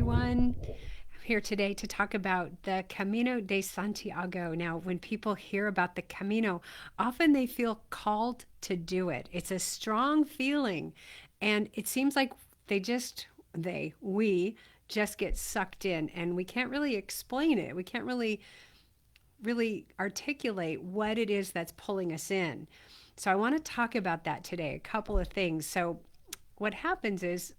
everyone. I'm here today to talk about the Camino de Santiago. Now, when people hear about the Camino, often they feel called to do it. It's a strong feeling, and it seems like we just get sucked in, and we can't really explain it. We can't really articulate what it is that's pulling us in. So I want to talk about that today, a couple of things. So what happens is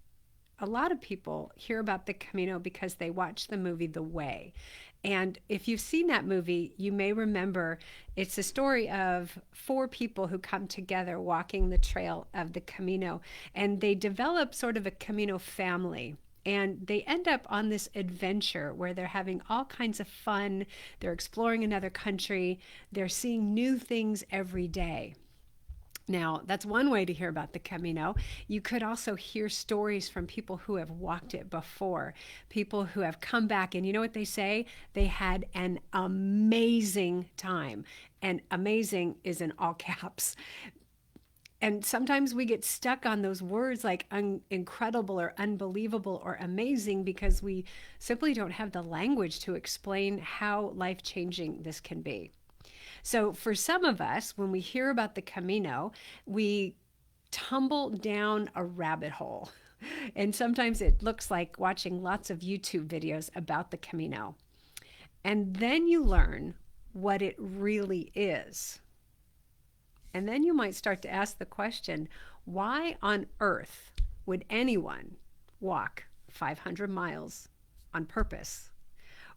a lot of people hear about the Camino because they watch the movie The Way. And if you've seen that movie, you may remember it's a story of four people who come together walking the trail of the Camino, and they develop sort of a Camino family. And they end up on this adventure where they're having all kinds of fun. They're exploring another country. They're seeing new things every day. Now, that's one way to hear about the Camino. You could also hear stories from people who have walked it before, people who have come back, and you know what they say? They had an amazing time. And amazing is in all caps. And sometimes we get stuck on those words like incredible or unbelievable or amazing because we simply don't have the language to explain how life changing this can be. So for some of us, when we hear about the Camino, we tumble down a rabbit hole. And sometimes it looks like watching lots of YouTube videos about the Camino. And then you learn what it really is. And then you might start to ask the question, why on earth would anyone walk 500 miles on purpose?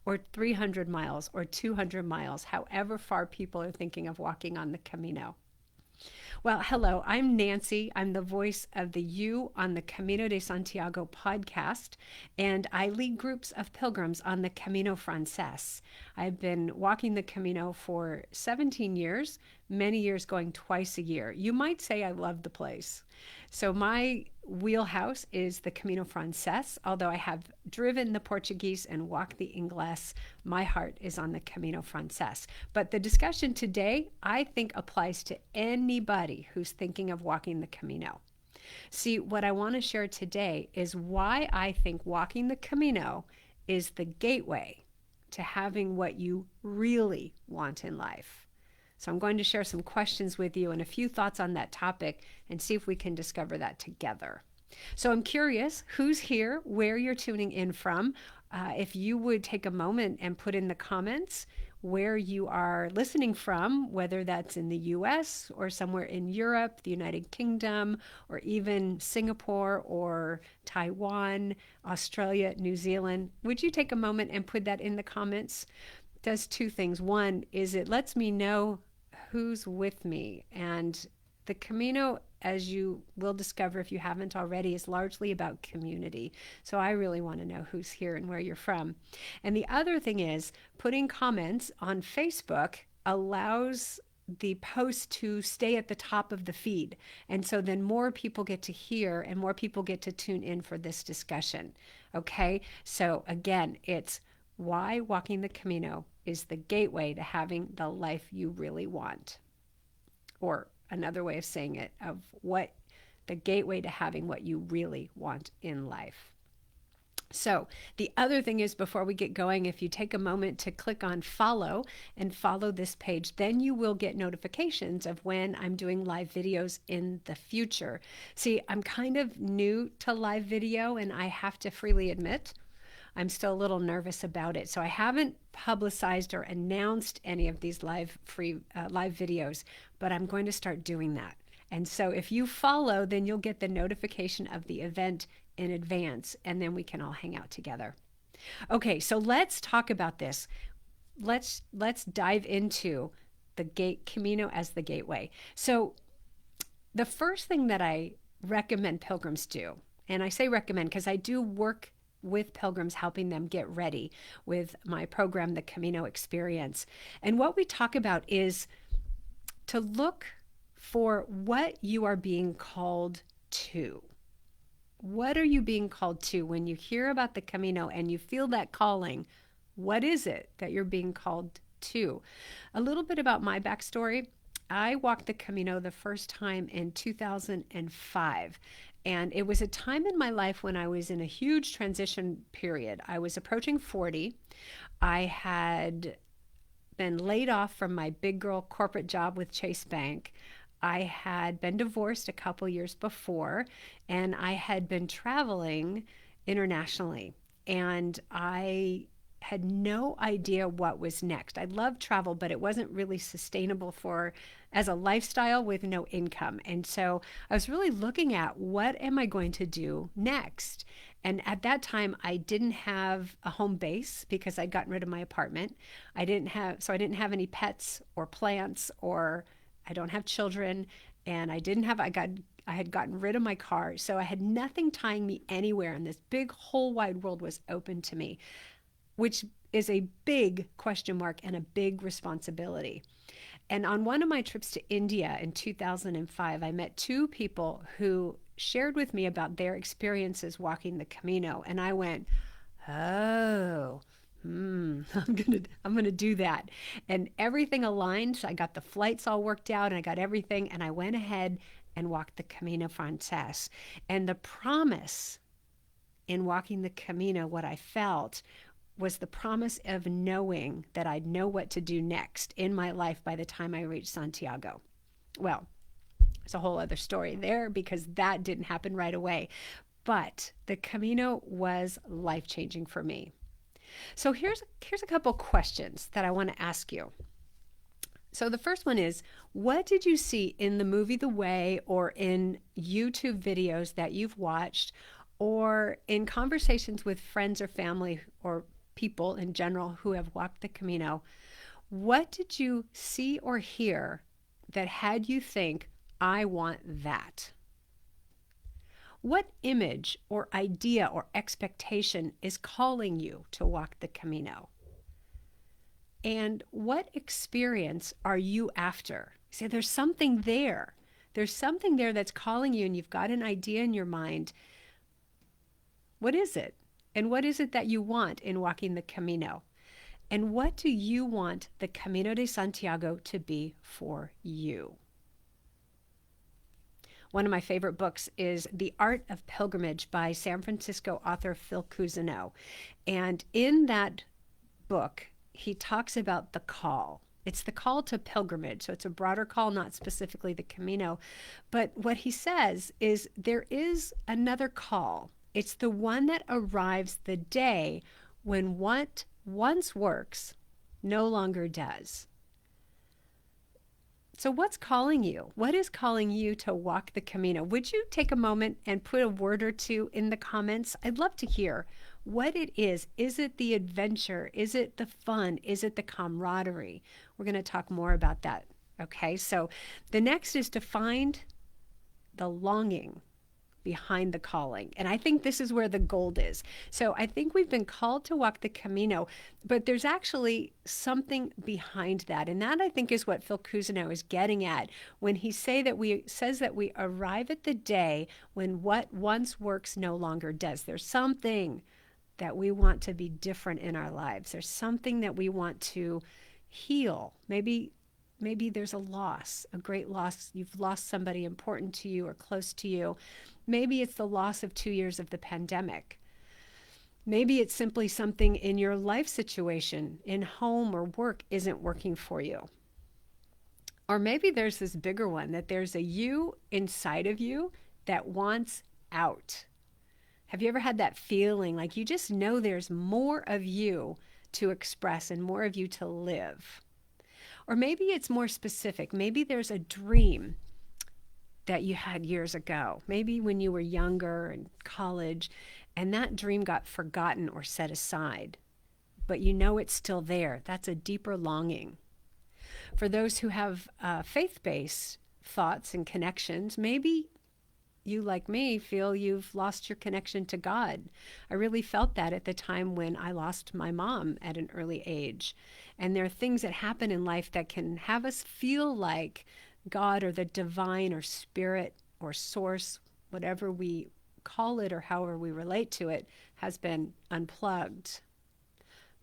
Or 300 miles or 200 miles, however far people are thinking of walking on the Camino. Well, hello, I'm Nancy. I'm the voice of the You on the Camino de Santiago podcast, and I lead groups of pilgrims on the Camino Frances. I've been walking the Camino for 17 years, many years going twice a year. You might say I love the place. So my wheelhouse is the Camino Frances. Although I have driven the Portuguese and walked the Ingles, my heart is on the Camino Frances. But the discussion today, I think, applies to anybody who's thinking of walking the Camino. See, what I want to share today is why I think walking the Camino is the gateway to having what you really want in life. So I'm going to share some questions with you and a few thoughts on that topic and see if we can discover that together. So I'm curious who's here, where you're tuning in from. If you would take a moment and put in the comments where you are listening from, whether that's in the US or somewhere in Europe, the United Kingdom, or even Singapore or Taiwan, Australia, New Zealand. Would you take a moment and put that in the comments? It does two things. One is it lets me know who's with me. And the Camino, as you will discover if you haven't already, is largely about community. So I really want to know who's here and where you're from. And the other thing is putting comments on Facebook allows the post to stay at the top of the feed. And so then more people get to hear and more people get to tune in for this discussion. Okay? So again, it's why walking the Camino is the gateway to having the life you really want. Or another way of saying it, of what the gateway to having what you really want in life. So the other thing is, before we get going, if you take a moment to click on follow and follow this page, then you will get notifications of when I'm doing live videos in the future. See, I'm kind of new to live video, and I have to freely admit, I'm still a little nervous about it. So I haven't publicized or announced any of these live videos, but I'm going to start doing that. And so if you follow, then you'll get the notification of the event in advance, and then we can all hang out together. Okay, so let's talk about this. Let's dive into the Camino as the gateway. So the first thing that I recommend pilgrims do, and I say recommend because I do work with pilgrims, helping them get ready with my program, the Camino Experience. And what we talk about is to look for what you are being called to. What are you being called to when you hear about the Camino and you feel that calling? What is it that you're being called to? A little bit about my backstory. I walked the Camino the first time in 2005. And it was a time in my life when I was in a huge transition period. I was approaching 40. I had been laid off from my big girl corporate job with Chase Bank. I had been divorced a couple years before, and I had been traveling internationally. And I had no idea what was next. I loved travel, but it wasn't really sustainable for as a lifestyle with no income. And so I was really looking at what am I going to do next? And at that time, I didn't have a home base because I'd gotten rid of my apartment. I didn't have any pets or plants, or I don't have children, and I had gotten rid of my car. So I had nothing tying me anywhere, and this big whole wide world was open to me, which is a big question mark and a big responsibility. And on one of my trips to India in 2005, I met two people who shared with me about their experiences walking the Camino. And I went, oh, I'm gonna do that. And everything aligned. So I got the flights all worked out and I got everything. And I went ahead and walked the Camino Frances. And the promise in walking the Camino, what I felt was the promise of knowing that I'd know what to do next in my life by the time I reached Santiago. Well, it's a whole other story there because that didn't happen right away. But the Camino was life-changing for me. So here's a couple questions that I want to ask you. So the first one is, what did you see in the movie The Way or in YouTube videos that you've watched or in conversations with friends or family or people in general who have walked the Camino? What did you see or hear that had you think, I want that? What image or idea or expectation is calling you to walk the Camino? And what experience are you after? See, there's something there. There's something there that's calling you, and you've got an idea in your mind. What is it? And what is it that you want in walking the Camino? And what do you want the Camino de Santiago to be for you? One of my favorite books is The Art of Pilgrimage by San Francisco author Phil Cousineau. And in that book, he talks about the call. It's the call to pilgrimage. So it's a broader call, not specifically the Camino. But what he says is there is another call. It's the one that arrives the day when what once works no longer does. So what's calling you? What is calling you to walk the Camino? Would you take a moment and put a word or two in the comments? I'd love to hear what it is. Is it the adventure? Is it the fun? Is it the camaraderie? We're going to talk more about that. Okay, so the next is to find the longing behind the calling. And I think this is where the gold is. So I think we've been called to walk the Camino, but there's actually something behind that. And that I think is what Phil Cousineau is getting at when he says that we arrive at the day when what once works no longer does. There's something that we want to be different in our lives. There's something that we want to heal. Maybe there's a loss, a great loss. You've lost somebody important to you or close to you. Maybe it's the loss of 2 years of the pandemic. Maybe it's simply something in your life situation, in home or work, isn't working for you. Or maybe there's this bigger one, that there's a you inside of you that wants out. Have you ever had that feeling like you just know there's more of you to express and more of you to live? Or maybe it's more specific. Maybe there's a dream that you had years ago, maybe when you were younger in college, and that dream got forgotten or set aside, but you know it's still there. That's a deeper longing. For those who have faith-based thoughts and connections, maybe you, like me, feel you've lost your connection to God. I really felt that at the time when I lost my mom at an early age. And there are things that happen in life that can have us feel like God or the divine or spirit or source, whatever we call it or however we relate to it, has been unplugged.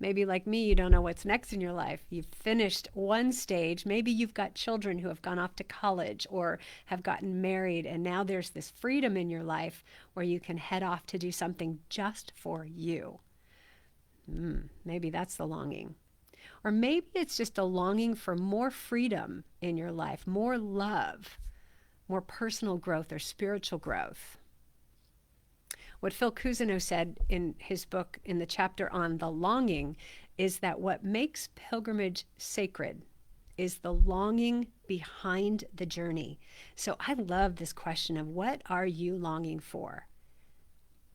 Maybe like me, you don't know what's next in your life. You've finished one stage. Maybe you've got children who have gone off to college or have gotten married, and now there's this freedom in your life where you can head off to do something just for you. Maybe that's the longing. Or maybe it's just a longing for more freedom in your life, more love, more personal growth or spiritual growth. What Phil Cousineau said in his book, in the chapter on the longing, is that what makes pilgrimage sacred is the longing behind the journey. So I love this question of what are you longing for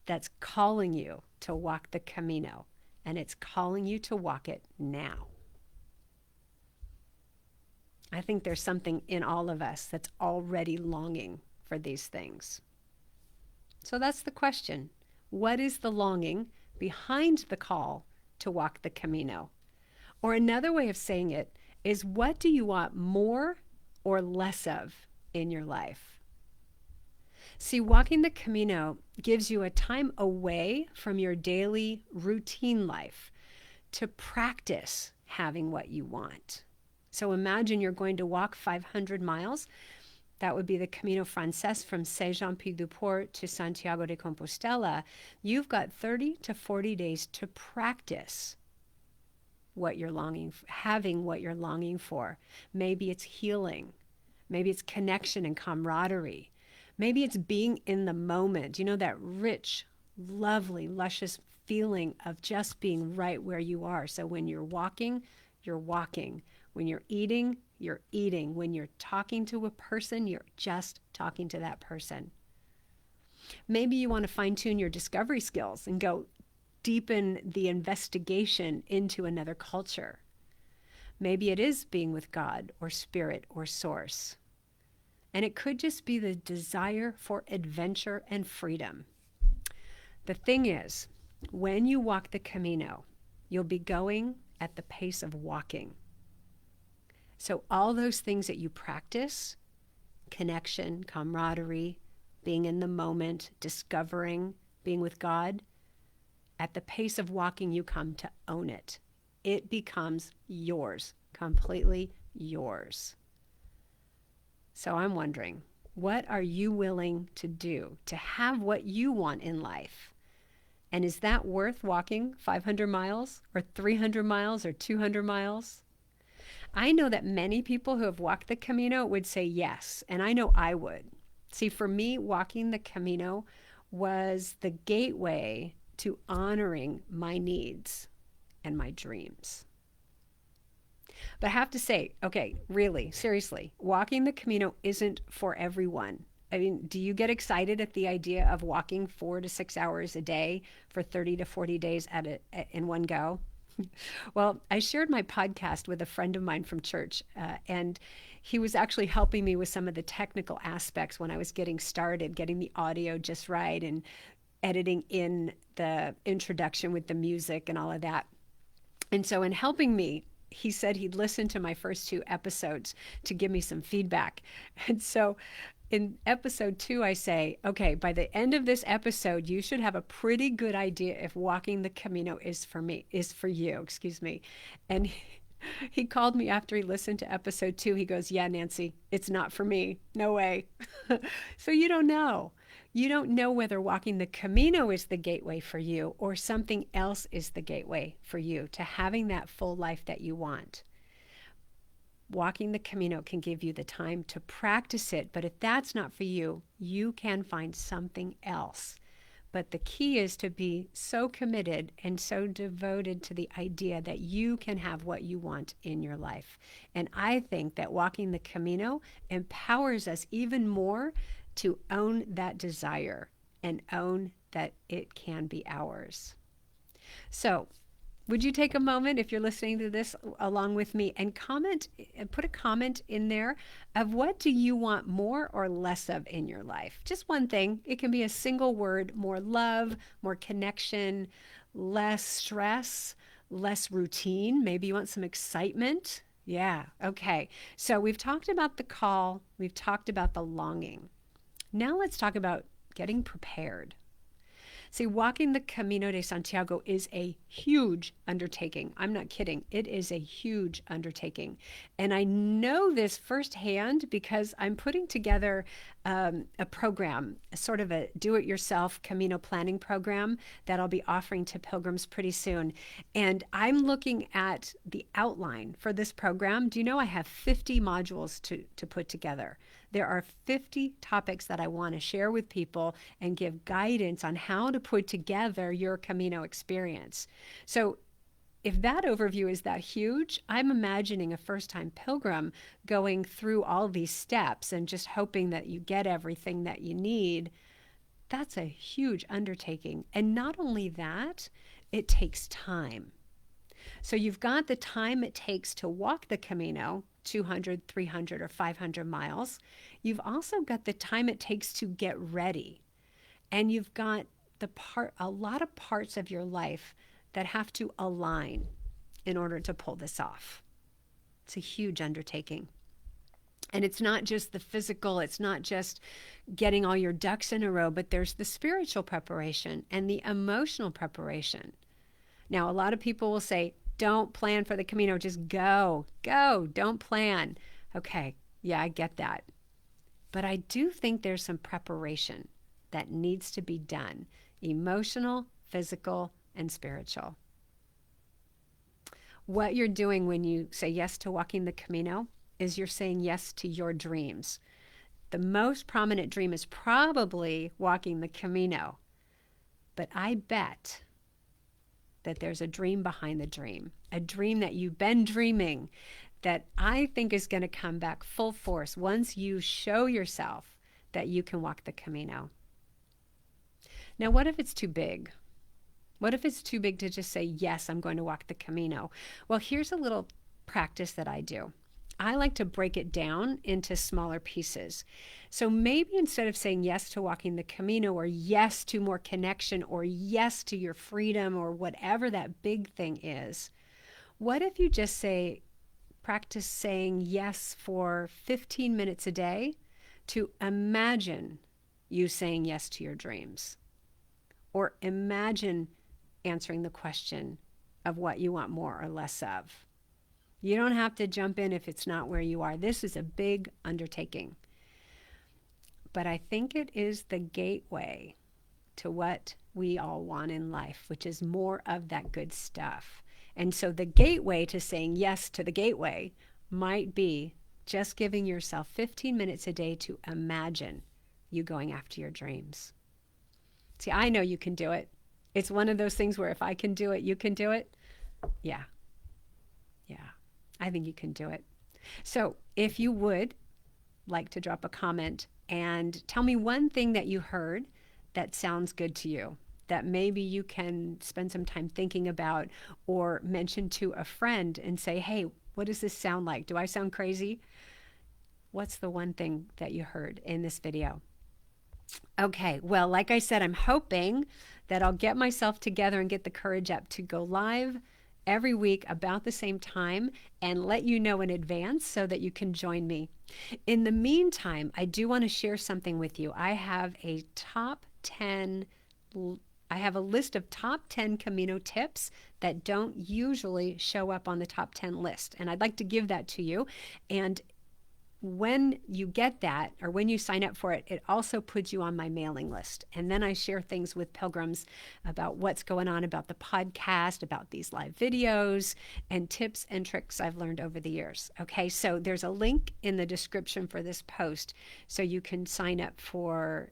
that's calling you to walk the Camino, and it's calling you to walk it now. I think there's something in all of us that's already longing for these things. So that's the question. What is the longing behind the call to walk the Camino? Or another way of saying it is, what do you want more or less of in your life? See, walking the Camino gives you a time away from your daily routine life to practice having what you want. So imagine you're going to walk 500 miles. That would be the Camino Frances from Saint-Jean-Pied-de-Port to Santiago de Compostela. You've got 30 to 40 days to practice what you're longing for, having what you're longing for. Maybe it's healing. Maybe it's connection and camaraderie. Maybe it's being in the moment. You know, that rich, lovely, luscious feeling of just being right where you are. So when you're walking, you're walking. When you're eating, you're eating. When you're talking to a person, you're just talking to that person. Maybe you want to fine-tune your discovery skills and go deepen the investigation into another culture. Maybe it is being with God or spirit or source. And it could just be the desire for adventure and freedom. The thing is, when you walk the Camino, you'll be going at the pace of walking. So all those things that you practice, connection, camaraderie, being in the moment, discovering, being with God, at the pace of walking, you come to own it. It becomes yours, completely yours. So I'm wondering, what are you willing to do to have what you want in life? And is that worth walking 500 miles or 300 miles or 200 miles? I know that many people who have walked the Camino would say yes, and I know I would. See, for me, walking the Camino was the gateway to honoring my needs and my dreams. But I have to say, okay, really, seriously, walking the Camino isn't for everyone. I mean, do you get excited at the idea of walking 4 to 6 hours a day for 30 to 40 days in one go? Well, I shared my podcast with a friend of mine from church, and he was actually helping me with some of the technical aspects when I was getting started, getting the audio just right and editing in the introduction with the music and all of that. And so in helping me, he said he'd listened to my first 2 episodes to give me some feedback. And so in episode 2, I say, okay, by the end of this episode, you should have a pretty good idea if walking the Camino is for you. And he called me after he listened to episode 2. He goes, yeah, Nancy, it's not for me. No way. So you don't know. You don't know whether walking the Camino is the gateway for you or something else is the gateway for you to having that full life that you want. Walking the Camino can give you the time to practice it, but if that's not for you, you can find something else. But the key is to be so committed and so devoted to the idea that you can have what you want in your life. And I think that walking the Camino empowers us even more to own that desire and own that it can be ours. So, would you take a moment, if you're listening to this along with me, and put a comment in there of what do you want more or less of in your life? Just one thing. It can be a single word: more love, more connection, less stress, less routine. Maybe you want some excitement. Yeah, okay. So we've talked about the call. We've talked about the longing. Now let's talk about getting prepared. See, walking the Camino de Santiago is a huge undertaking. I'm not kidding. It is a huge undertaking. And I know this firsthand because I'm putting together a program, sort of a do-it-yourself Camino planning program that I'll be offering to pilgrims pretty soon. And I'm looking at the outline for this program. Do you know I have 50 modules to put together? There are 50 topics that I want to share with people and give guidance on how to put together your Camino experience. So if that overview is that huge, I'm imagining a first-time pilgrim going through all these steps and just hoping that you get everything that you need. That's a huge undertaking. And not only that, it takes time. So you've got the time it takes to walk the Camino, 200, 300, or 500 miles. You've also got the time it takes to get ready. And you've got a lot of parts of your life that have to align in order to pull this off. It's a huge undertaking. And it's not just the physical, it's not just getting all your ducks in a row, but there's the spiritual preparation and the emotional preparation. Now, a lot of people will say, don't plan for the Camino, just go, don't plan. Okay, yeah, I get that. But I do think there's some preparation that needs to be done, emotional, physical, and spiritual. What you're doing when you say yes to walking the Camino is you're saying yes to your dreams. The most prominent dream is probably walking the Camino, but I bet that there's a dream behind the dream, a dream that you've been dreaming that I think is going to come back full force once you show yourself that you can walk the Camino. Now, what if it's too big? What if it's too big to just say, yes, I'm going to walk the Camino? Well, here's a little practice that I do. I like to break it down into smaller pieces. So maybe instead of saying yes to walking the Camino, or yes to more connection, or yes to your freedom, or whatever that big thing is, what if you just practice saying yes for 15 minutes a day to imagine you saying yes to your dreams? Or imagine answering the question of what you want more or less of. You don't have to jump in if it's not where you are. This is a big undertaking. But I think it is the gateway to what we all want in life, which is more of that good stuff. And so the gateway to saying yes to the gateway might be just giving yourself 15 minutes a day to imagine you going after your dreams. See, I know you can do it. It's one of those things where if I can do it, you can do it. Yeah, I think you can do it. So if you would like to drop a comment and tell me one thing that you heard that sounds good to you, that maybe you can spend some time thinking about, or mention to a friend and say, hey, what does this sound like? Do I sound crazy? What's the one thing that you heard in this video? Okay, well, like I said, I'm hoping that I'll get myself together and get the courage up to go live every week about the same time and let you know in advance so that you can join me. In the meantime, I do want to share something with you. I have a list of top 10 Camino tips that don't usually show up on the top 10 list, and I'd like to give that to you. And when you get that, or when you sign up for it, it also puts you on my mailing list. And then I share things with pilgrims about what's going on, about the podcast, about these live videos, and tips and tricks I've learned over the years. Okay, so there's a link in the description for this post so you can sign up for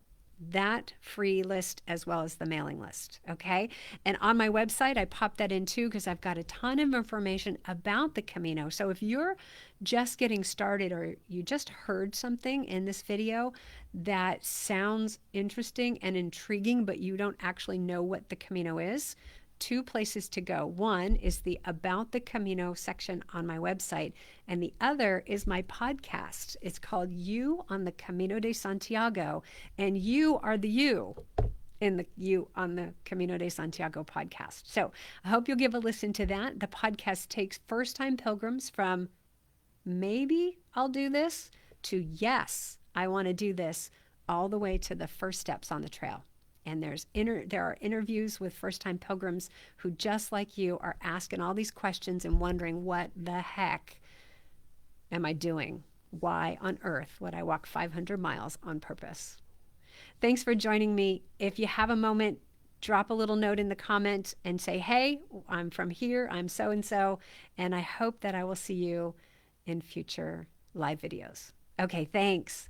that free list as well as the mailing list. Okay, and on my website I pop that in too, because I've got a ton of information about the Camino. So if you're just getting started, or you just heard something in this video that sounds interesting and intriguing, but you don't actually know what the Camino is, two places to go. One is the About the Camino section on my website, and the other is my podcast. It's called You on the Camino de Santiago, and you are the you in the You on the Camino de Santiago podcast. So I hope you'll give a listen to that. The podcast takes first-time pilgrims from maybe I'll do this to yes, I want to do this, all the way to the first steps on the trail. And there are interviews with first-time pilgrims who, just like you, are asking all these questions and wondering, what the heck am I doing? Why on earth would I walk 500 miles on purpose? Thanks for joining me. If you have a moment, drop a little note in the comment and say, hey, I'm from here, I'm so and so, and I hope that I will see you in future live videos. Okay, thanks.